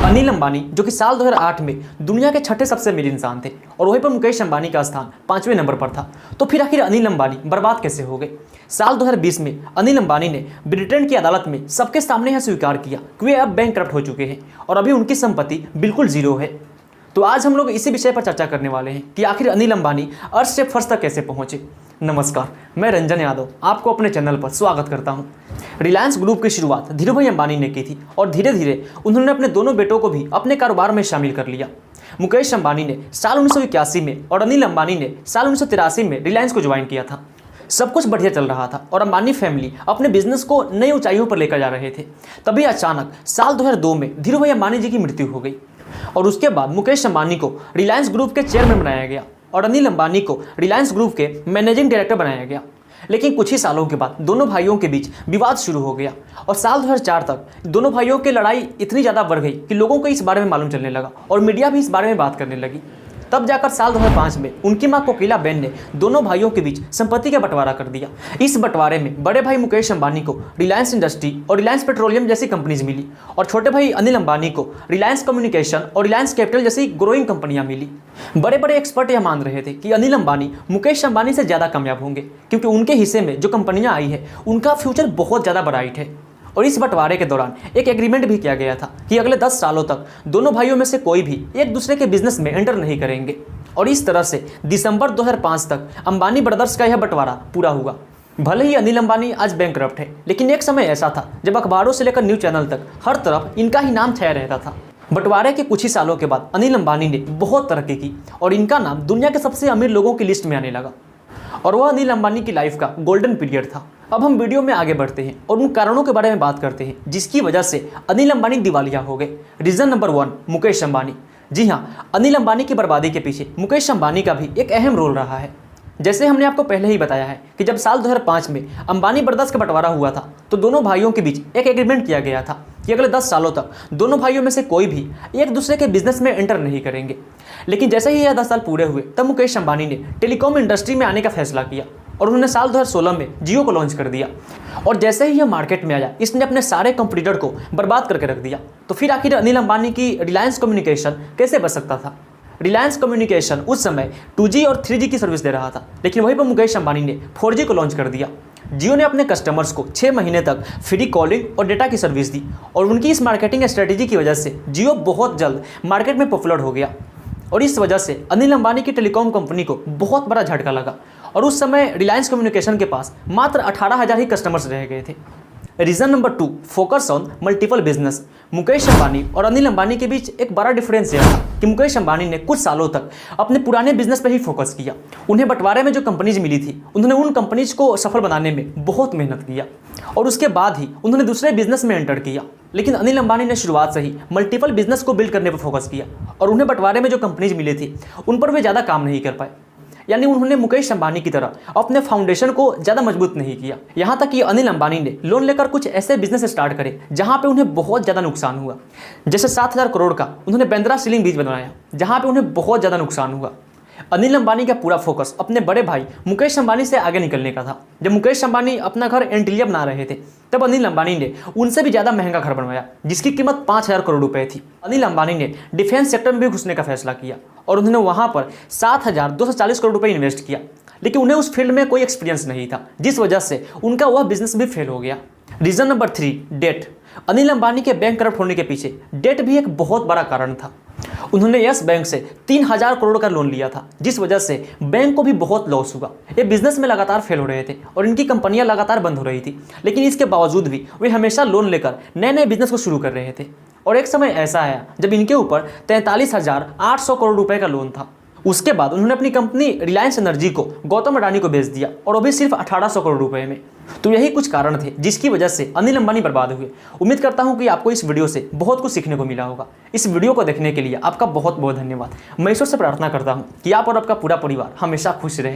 अनिल अंबानी जो कि साल 2008 में दुनिया के छठे सबसे अमीर इंसान थे और वहीं पर मुकेश अंबानी का स्थान 5वें नंबर पर था। तो फिर आखिर अनिल अंबानी बर्बाद कैसे हो गए? साल 2020 में अनिल अंबानी ने ब्रिटेन की अदालत में सबके सामने यह स्वीकार किया कि वे अब बैंकक्रप्ट हो चुके हैं और अभी उनकी संपत्ति बिल्कुल जीरो है। तो आज हम लोग इसी विषय पर चर्चा करने वाले हैं कि आखिर अनिल अंबानी अर्श से फर्श तक कैसे पहुंचे। नमस्कार, मैं रंजन यादव आपको अपने चैनल पर स्वागत करता हूं। रिलायंस ग्रुप की शुरुआत धीरूभाई अंबानी ने की थी और धीरे धीरे उन्होंने अपने दोनों बेटों को भी अपने कारोबार में शामिल कर लिया। मुकेश अंबानी ने साल 1981 में और अनिल अंबानी ने साल 1983 में रिलायंस को ज्वाइन किया था। सब कुछ बढ़िया चल रहा था और अंबानी फैमिली अपने बिजनेस को नई ऊंचाइयों पर लेकर जा रहे थे। तभी अचानक साल 2002 में धीरूभाई अंबानी जी की मृत्यु हो गई और उसके बाद मुकेश अंबानी को रिलायंस ग्रुप के चेयरमैन बनाया गया और अनिल अंबानी को रिलायंस ग्रुप के मैनेजिंग डायरेक्टर बनाया गया। लेकिन कुछ ही सालों के बाद दोनों भाइयों के बीच विवाद शुरू हो गया और साल 2004 तक दोनों भाइयों की लड़ाई इतनी ज़्यादा बढ़ गई कि लोगों को इस बारे में मालूम चलने लगा और मीडिया भी इस बारे में बात करने लगी। तब जाकर साल 2005 में उनकी मां कोकिलाबेन ने दोनों भाइयों के बीच संपत्ति का बंटवारा कर दिया। इस बंटवारे में बड़े भाई मुकेश अंबानी को रिलायंस इंडस्ट्री और रिलायंस पेट्रोलियम जैसी कंपनीज मिली और छोटे भाई अनिल अंबानी को रिलायंस कम्युनिकेशन और रिलायंस कैपिटल जैसी ग्रोइंग कंपनियां मिली। बड़े बड़े एक्सपर्ट यह मान रहे थे कि अनिल अंबानी मुकेश अंबानी से ज़्यादा कामयाब होंगे क्योंकि उनके हिस्से में जो कंपनियां आई है उनका फ्यूचर बहुत ज़्यादा ब्राइट है। और इस बंटवारे के दौरान एक एग्रीमेंट भी किया गया था कि अगले 10 सालों तक दोनों भाइयों में से कोई भी एक दूसरे के बिजनेस में एंटर नहीं करेंगे। और इस तरह से दिसंबर 2005 तक अंबानी ब्रदर्स का यह बंटवारा पूरा हुआ। भले ही अनिल अंबानी आज बैंकक्रप्ट है, लेकिन एक समय ऐसा था जब अखबारों से लेकर न्यूज चैनल तक हर तरफ इनका ही नाम छाया रहता था। बंटवारे के कुछ ही सालों के बाद अनिल अंबानी ने बहुत तरक्की की और इनका नाम दुनिया के सबसे अमीर लोगों की लिस्ट में आने लगा और वह अनिल अंबानी की लाइफ का गोल्डन पीरियड था। अब हम वीडियो में आगे बढ़ते हैं और उन कारणों के बारे में बात करते हैं जिसकी वजह से अनिल अंबानी दिवालिया हो गए। Reason number 1, Mukesh Ambani. जी हाँ, अनिल अंबानी की बर्बादी के पीछे मुकेश अंबानी का भी एक अहम रोल रहा है। जैसे हमने आपको पहले ही बताया है कि जब साल 2005 में अंबानी ब्रदर्स का बंटवारा हुआ था तो दोनों भाइयों के बीच एक एग्रीमेंट किया गया था कि अगले 10 सालों तक दोनों भाइयों में से कोई भी एक दूसरे के बिजनेस में एंटर नहीं करेंगे। लेकिन जैसे ही यह 10 साल पूरे हुए तब मुकेश अंबानी ने टेलीकॉम इंडस्ट्री में आने का फैसला किया और उन्होंने साल 2016 में जियो को लॉन्च कर दिया। और जैसे ही यह मार्केट में आया इसने अपने सारे कंपटीटर को बर्बाद करके रख दिया। तो फिर आखिर अनिल अंबानी की रिलायंस कम्युनिकेशन कैसे बच सकता था? रिलायंस कम्युनिकेशन उस समय 2G और 3G की सर्विस दे रहा था, लेकिन वहीं पर मुकेश अंबानी ने 4G को लॉन्च कर दिया। जियो ने अपने कस्टमर्स को 6 महीने तक फ्री कॉलिंग और डेटा की सर्विस दी और उनकी इस मार्केटिंग स्ट्रेटेजी की वजह से जियो बहुत जल्द मार्केट में पॉपुलर हो गया। और इस वजह से अनिल अंबानी की टेलीकॉम कंपनी को बहुत बड़ा झटका लगा और उस समय रिलायंस कम्युनिकेशन के पास मात्र 18,000 ही कस्टमर्स रह गए थे। Reason number 2, focus on multiple business. Mukesh Ambani और अनिल अंबानी के बीच एक बड़ा डिफरेंस यह था कि मुकेश अंबानी ने कुछ सालों तक अपने पुराने बिजनेस पर ही फोकस किया। उन्हें बंटवारे में जो कंपनीज मिली थी उन्होंने उन कंपनीज को सफल बनाने में बहुत मेहनत किया और उसके बाद ही उन्होंने दूसरे बिजनेस में एंटर किया। लेकिन अनिल अंबानी ने शुरुआत से ही मल्टीपल बिजनेस को बिल्ड करने पर फोकस किया और उन्हें बंटवारे में जो कंपनीज मिली थी उन पर वे ज़्यादा काम नहीं कर पाए। यानी उन्होंने मुकेश अंबानी की तरह अपने फाउंडेशन को ज़्यादा मजबूत नहीं किया। यहाँ तक कि अनिल अंबानी ने लोन लेकर कुछ ऐसे बिजनेस स्टार्ट करे जहाँ पे उन्हें बहुत ज़्यादा नुकसान हुआ। जैसे 7,000 करोड़ का उन्होंने बांद्रा सीलिंग ब्रिज बनवाया जहाँ पे उन्हें बहुत ज़्यादा नुकसान हुआ। अनिल अंबानी का पूरा फोकस अपने बड़े भाई मुकेश अंबानी से आगे निकलने का था। जब मुकेश अंबानी अपना घर एंटीलिया बना रहे थे तब अनिल अंबानी ने उनसे भी ज़्यादा महंगा घर बनवाया जिसकी कीमत 5,000 करोड़ रुपए थी। अनिल अंबानी ने डिफेंस सेक्टर में भी घुसने का फैसला किया और उन्होंने वहाँ पर 7,240 करोड़ रुपए इन्वेस्ट किया, लेकिन उन्हें उस फील्ड में कोई एक्सपीरियंस नहीं था जिस वजह से उनका वह बिजनेस भी फेल हो गया। Reason number 3, debt. Anil Ambani के बैंक करप्ट होने के पीछे डेट भी एक बहुत बड़ा कारण था। उन्होंने यस बैंक से 3,000 करोड़ का लोन लिया था जिस वजह से बैंक को भी बहुत लॉस हुआ। ये बिजनेस में लगातार फेल हो रहे थे और इनकी कंपनियां लगातार बंद हो रही थी, लेकिन इसके बावजूद भी वे हमेशा लोन लेकर नए नए बिजनेस को शुरू कर रहे थे। और एक समय ऐसा आया जब इनके ऊपर 43,800 करोड़ रुपए का लोन था। उसके बाद उन्होंने अपनी कंपनी रिलायंस एनर्जी को गौतम अडानी को बेच दिया और वो भी सिर्फ 1,800 करोड़ रुपए में। तो यही कुछ कारण थे जिसकी वजह से अनिल अंबानी बर्बाद हुए। उम्मीद करता हूं कि आपको इस वीडियो से बहुत कुछ सीखने को मिला होगा। इस वीडियो को देखने के लिए आपका बहुत बहुत धन्यवाद। मैं ईश्वर से प्रार्थना करता हूं कि आप और आपका पूरा परिवार हमेशा खुश रहे।